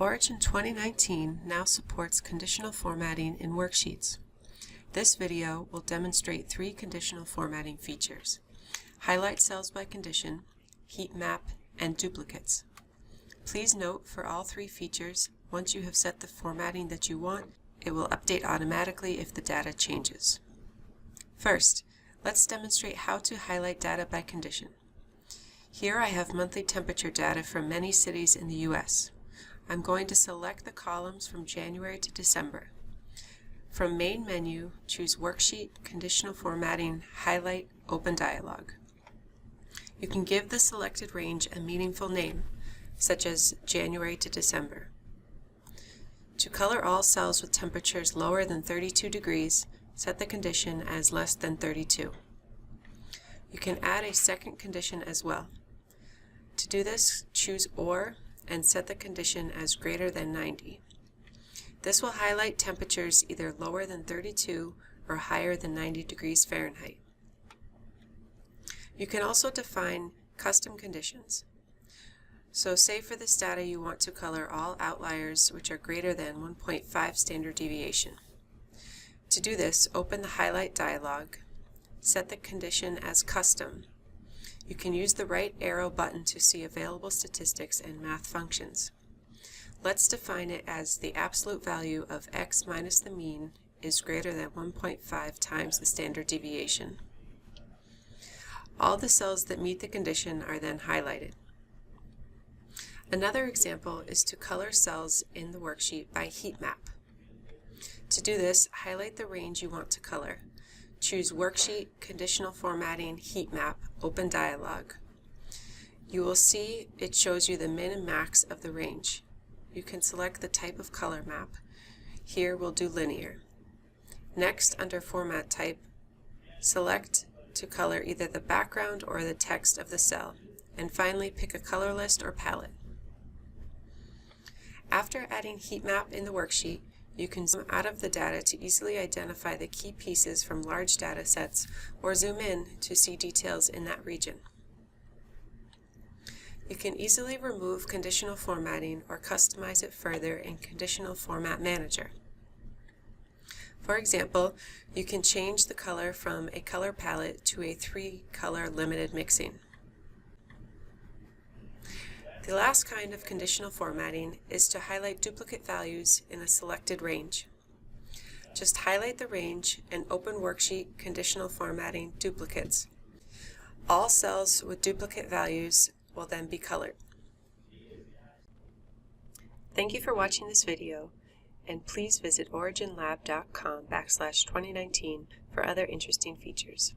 Origin 2019 now supports conditional formatting in Worksheets. This video will demonstrate three conditional formatting features: highlight cells by condition, Heatmap, and duplicates. Please note, for all three features, once you have set the formatting that you want, it will update automatically if the data changes. First, let's demonstrate how to highlight data by condition. Here I have monthly temperature data from many cities in the U.S. I'm going to select the columns from January to December. From Main Menu, choose Worksheet, Conditional Formatting, Highlight, Open Dialog. You can give the selected range a meaningful name, such as January to December. To color all cells with temperatures lower than 32 degrees, set the condition as less than 32. You can add a second condition as well. To do this, choose OR and set the condition as greater than 90. This will highlight temperatures either lower than 32 or higher than 90 degrees Fahrenheit. You can also define custom conditions. So say for this data you want to color all outliers which are greater than 1.5 standard deviation. To do this, open the Highlight dialog, set the condition as Custom. You can use the right arrow button to see available statistics and math functions. Let's define it as the absolute value of x minus the mean is greater than 1.5 times the standard deviation. All the cells that meet the condition are then highlighted. Another example is to color cells in the worksheet by Heatmap. To do this, highlight the range you want to color. Choose Worksheet, Conditional Formatting, Heatmap, Open Dialog. You will see it shows you the min and max of the range. You can select the type of color map. Here we'll do linear. Next, under Format Type, select to color either the background or the text of the cell, and finally pick a color list or palette. After adding Heatmap in the worksheet, you can zoom out of the data to easily identify the key pieces from large data sets or zoom in to see details in that region. You can easily remove conditional formatting or customize it further in Conditional Format Manager. For example, you can change the color from a color palette to a 3-color limited mixing. The last kind of conditional formatting is to highlight duplicate values in a selected range. Just highlight the range and open Worksheet, Conditional Formatting, Duplicates. All cells with duplicate values will then be colored. Thank you for watching this video, and please visit originlab.com/2019 for other interesting features.